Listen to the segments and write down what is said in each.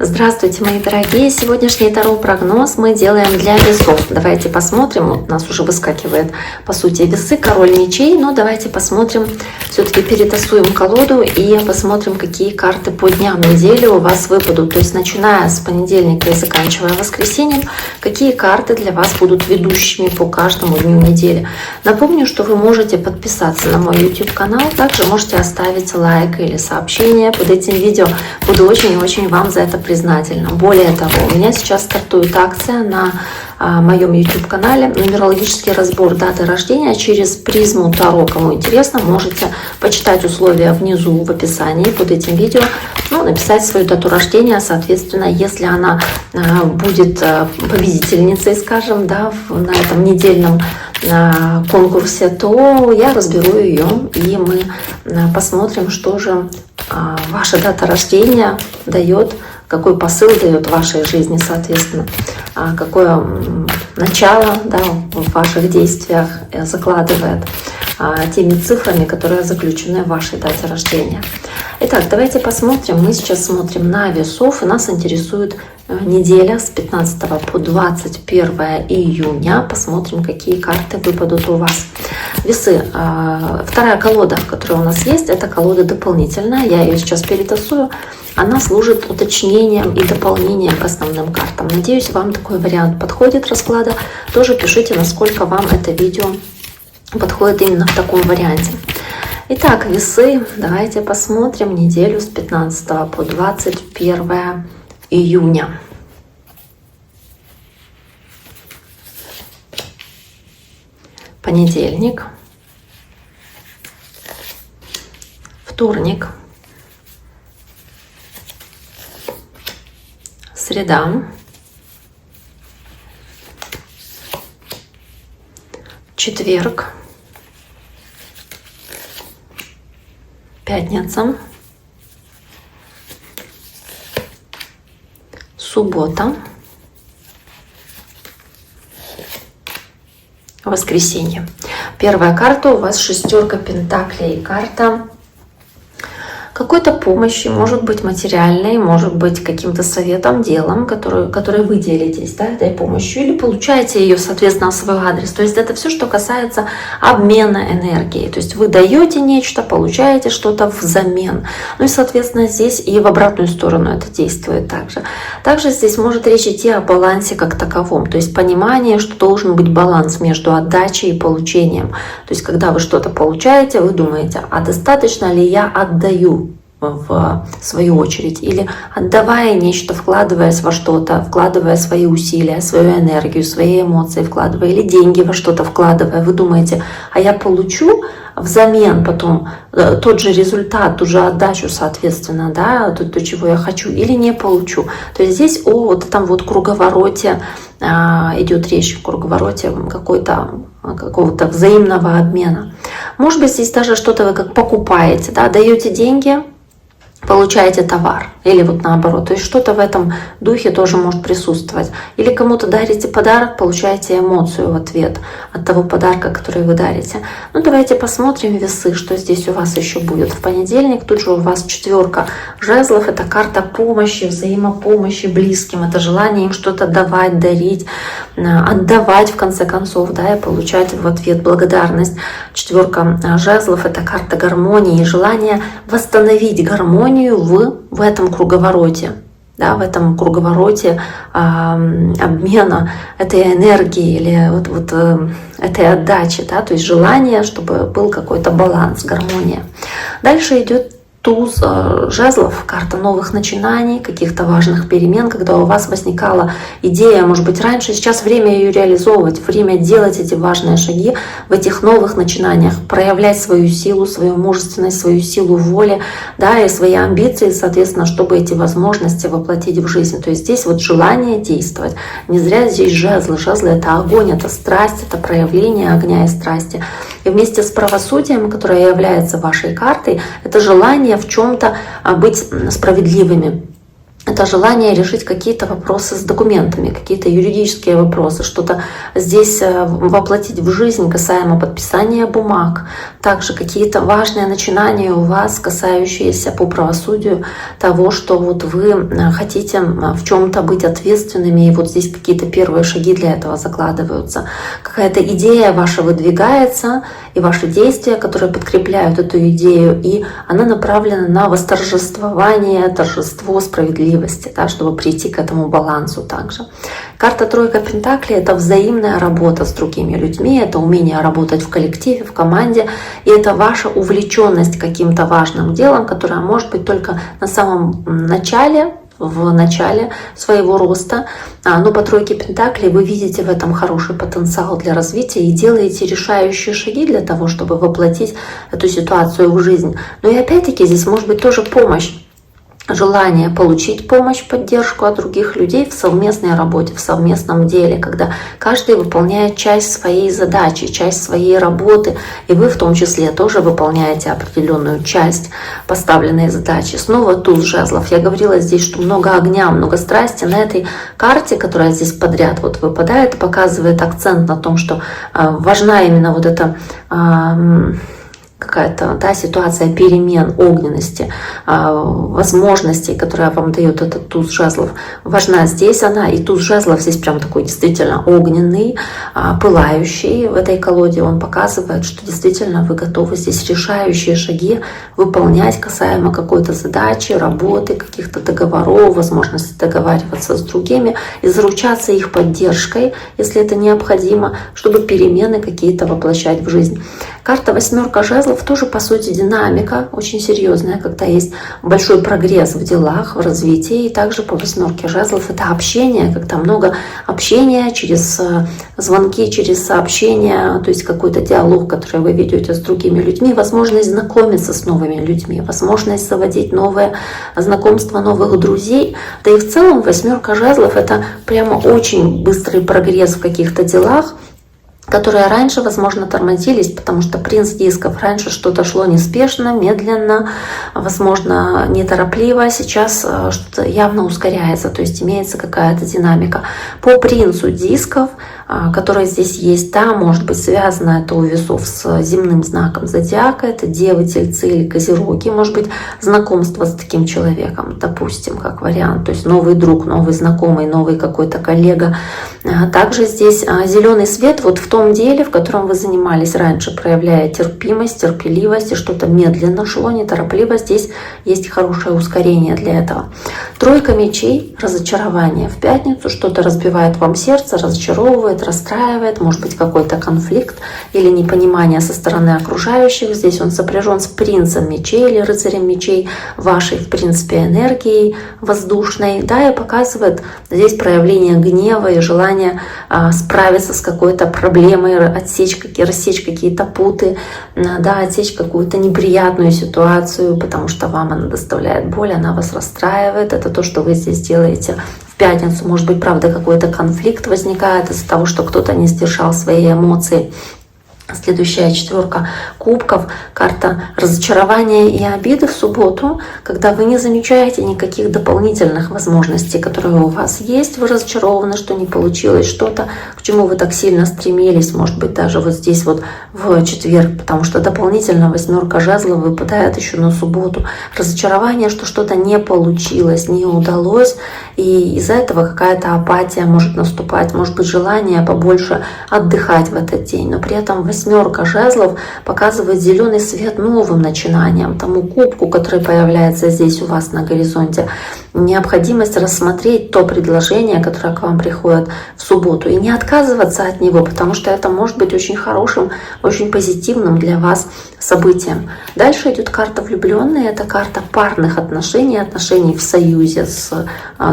Здравствуйте, мои дорогие! Сегодняшний таро-прогноз мы делаем для весов. Давайте посмотрим. Вот у нас уже выскакивает, по сути, весы, король мечей. Но давайте посмотрим, все-таки перетасуем колоду и посмотрим, какие карты по дням недели у вас выпадут. То есть, начиная с понедельника и заканчивая воскресеньем, какие карты для вас будут ведущими по каждому дню недели. Напомню, что вы можете подписаться на мой YouTube-канал. Также можете оставить лайк или сообщение под этим видео. Буду очень и очень вам за это признательна. Более того, у меня сейчас стартует акция на моем YouTube-канале «Нумерологический разбор даты рождения через призму Таро». Кому интересно, можете почитать условия внизу в описании под этим видео, написать свою дату рождения. Соответственно, если она будет победительницей, скажем, на этом недельном конкурсе, то я разберу ее, и мы посмотрим, что же ваша дата рождения дает, какой посыл дает в вашей жизни, соответственно, какое начало в ваших действиях закладывает теми цифрами, которые заключены в вашей дате рождения. Итак, давайте посмотрим. Мы сейчас смотрим на весов, и нас интересует неделя с 15 по 21 июня. Посмотрим, какие карты выпадут у вас. Весы. Вторая колода, которая у нас есть, это колода дополнительная. Я ее сейчас перетасую. Она служит уточнением и дополнением к основным картам. Надеюсь, вам такой вариант подходит расклада. Тоже пишите, насколько вам это видео подходит именно в таком варианте. Итак, весы. Давайте посмотрим неделю с 15 по 21 июня. Понедельник. Вторник. Среда. Четверг. Пятница. Суббота. Воскресенье. Первая карта у вас шестерка пентаклей. Карта какой-то помощи, может быть материальной, может быть каким-то советом, делом, которое вы делитесь этой помощью, или получаете ее, соответственно, в свой адрес. То есть это все, что касается обмена энергией. То есть вы даете нечто, получаете что-то взамен. И, соответственно, здесь и в обратную сторону это действует также. Также здесь может речь идти о балансе как таковом. То есть понимание, что должен быть баланс между отдачей и получением. То есть когда вы что-то получаете, вы думаете, а достаточно ли я отдаю в свою очередь, или отдавая нечто, вкладываясь во что-то, вкладывая свои усилия, свою энергию, свои эмоции вкладывая, или деньги во что-то вкладывая, вы думаете, а я получу взамен потом тот же результат, ту же отдачу, соответственно, то, чего я хочу, или не получу. То есть здесь о вот этом вот круговороте идет речь, круговороте какого-то взаимного обмена. Может быть, здесь даже что-то вы как покупаете, даете деньги, получаете товар, или вот наоборот, то есть что-то в этом духе тоже может присутствовать. Или кому-то дарите подарок, получаете эмоцию в ответ от того подарка, который вы дарите. Давайте посмотрим весы, что здесь у вас еще будет. В понедельник тут же у вас четверка жезлов, это карта помощи, взаимопомощи близким, это желание им что-то давать, дарить, отдавать в конце концов, и получать в ответ благодарность. Четверка жезлов, это карта гармонии и желание восстановить гармонию в этом круговороте, в этом круговороте обмена этой энергии или этой отдачи, то есть желание, чтобы был какой-то баланс, гармония. Дальше идет туз жезлов, карта новых начинаний, каких-то важных перемен, когда у вас возникала идея, может быть, раньше, сейчас время ее реализовывать, время делать эти важные шаги в этих новых начинаниях, проявлять свою силу, свою мужественность, свою силу воли, и свои амбиции, соответственно, чтобы эти возможности воплотить в жизнь. То есть здесь вот желание действовать. Не зря здесь жезлы. Жезлы — это огонь, это страсть, это проявление огня и страсти. И вместе с правосудием, которое является вашей картой, это желание в чем-то быть справедливыми. это желание решить какие-то вопросы с документами, какие-то юридические вопросы, что-то здесь воплотить в жизнь касаемо подписания бумаг. Также какие-то важные начинания у вас, касающиеся по правосудию того, что вот вы хотите в чем-то быть ответственными, и вот здесь какие-то первые шаги для этого закладываются. Какая-то идея ваша выдвигается, и ваши действия, которые подкрепляют эту идею, и она направлена на восторжествование, торжество справедливости, да, чтобы прийти к этому балансу также. Карта Тройка Пентаклей — это взаимная работа с другими людьми, это умение работать в коллективе, в команде, и это ваша увлеченность каким-то важным делом, которое может быть только на самом начале, в начале своего роста, но по Тройке Пентаклей вы видите в этом хороший потенциал для развития и делаете решающие шаги для того, чтобы воплотить эту ситуацию в жизнь. Но и опять-таки здесь может быть тоже помощь. Желание получить помощь, поддержку от других людей в совместной работе, в совместном деле, когда каждый выполняет часть своей задачи, часть своей работы, и вы в том числе тоже выполняете определенную часть поставленной задачи. Снова туз жезлов. Я говорила здесь, что много огня, много страсти. На этой карте, которая здесь подряд вот выпадает, показывает акцент на том, что важна именно вот эта какая-то, да, ситуация перемен, огненности, возможностей, которая вам дает этот туз жезлов, важна здесь она. И туз жезлов здесь прям такой действительно огненный, пылающий. В этой колоде он показывает, что действительно вы готовы здесь решающие шаги выполнять касаемо какой-то задачи, работы, каких-то договоров, возможности договариваться с другими и заручаться их поддержкой, если это необходимо, чтобы перемены какие-то воплощать в жизнь. Карта Восьмерка жезлов тоже, по сути, динамика очень серьезная, когда есть большой прогресс в делах, в развитии. И также по Восьмерке жезлов это общение, когда много общения через звонки, через сообщения, то есть какой-то диалог, который вы ведете с другими людьми, возможность знакомиться с новыми людьми, возможность заводить новые знакомства, новых друзей. Да и в целом Восьмерка жезлов — это прямо очень быстрый прогресс в каких-то делах, которые раньше, возможно, тормозились, потому что принц дисков раньше что-то шло неспешно, медленно, возможно, неторопливо. Сейчас что-то явно ускоряется, то есть имеется какая-то динамика. По принцу дисков, который здесь есть, да, может быть связано это у весов с земным знаком зодиака, это Девы, Тельцы или Козероги, может быть знакомство с таким человеком, допустим, как вариант, то есть новый друг, новый знакомый, новый какой-то коллега. Также здесь зеленый свет вот в том деле, в котором вы занимались раньше, проявляя терпимость, терпеливость, и что-то медленно шло, неторопливо, здесь есть хорошее ускорение для этого. Тройка мечей, разочарование в пятницу, что-то разбивает вам сердце, разочаровывает, расстраивает, может быть какой-то конфликт или непонимание со стороны окружающих. Здесь он сопряжен с принцем мечей или рыцарем мечей, вашей, в принципе, энергией воздушной, да, и показывает здесь проявление гнева и желание справиться с какой-то проблемой, рассечь какие-то путы, да, отсечь какую-то неприятную ситуацию, потому что вам она доставляет боль, она вас расстраивает. Это то, что вы здесь делаете в пятницу. Может быть, правда, какой-то конфликт возникает из-за того, что кто-то не сдержал свои эмоции. Следующая четверка кубков, карта разочарования и обиды в субботу, когда вы не замечаете никаких дополнительных возможностей, которые у вас есть, вы разочарованы, что не получилось что-то, к чему вы так сильно стремились, может быть, даже вот здесь вот в четверг, потому что дополнительно Восьмерка жезлов выпадает еще на субботу. Разочарование, что что-то не получилось, не удалось, и из-за этого какая-то апатия может наступать, может быть, желание побольше отдыхать в этот день, но при этом Восьмерка жезлов показывает зеленый свет новым начинаниям, тому кубку, который появляется здесь у вас на горизонте. Необходимость рассмотреть то предложение, которое к вам приходит в субботу, и не отказываться от него, потому что это может быть очень хорошим, очень позитивным для вас событием. Дальше идет карта влюбленные, это карта парных отношений, отношений в союзе с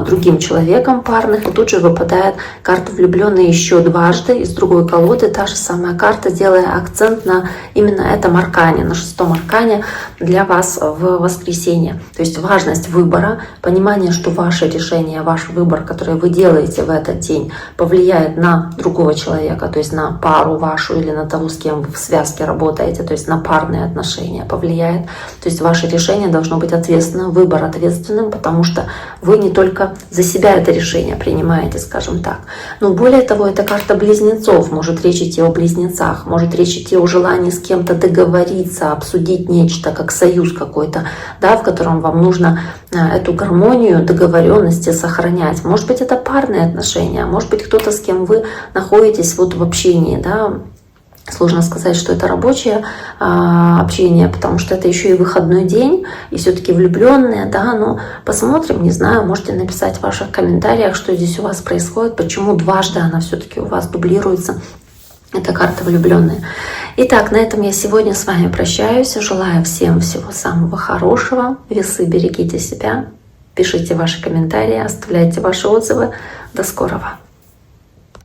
другим человеком парных, и тут же выпадает карта влюбленные еще дважды из другой колоды. Та же самая карта делает делая акцент на именно этом аркане, на 6-м аркане для вас в воскресенье. То есть важность выбора, понимание, что ваше решение, ваш выбор, который вы делаете в этот день, повлияет на другого человека, то есть на пару вашу или на того, с кем вы в связке работаете, то есть на парные отношения повлияет. То есть ваше решение должно быть ответственным, выбор ответственным, потому что вы не только за себя это решение принимаете, скажем так. Но более того, это карта близнецов. Может речь идти о близнецах, может речь идти о желании с кем-то договориться, обсудить нечто, как союз какой-то, да, в котором вам нужно эту гармонию, договоренности сохранять. Может быть, это парные отношения, может быть, кто-то, с кем вы находитесь вот в общении, да. Сложно сказать, что это рабочее общение, потому что это еще и выходной день, и все-таки влюбленные, да, но посмотрим, не знаю, можете написать в ваших комментариях, что здесь у вас происходит, почему дважды она все-таки у вас дублируется. Это карта влюбленные. Итак, на этом я сегодня с вами прощаюсь. Желаю всем всего самого хорошего. Весы, берегите себя, пишите ваши комментарии, оставляйте ваши отзывы. До скорого!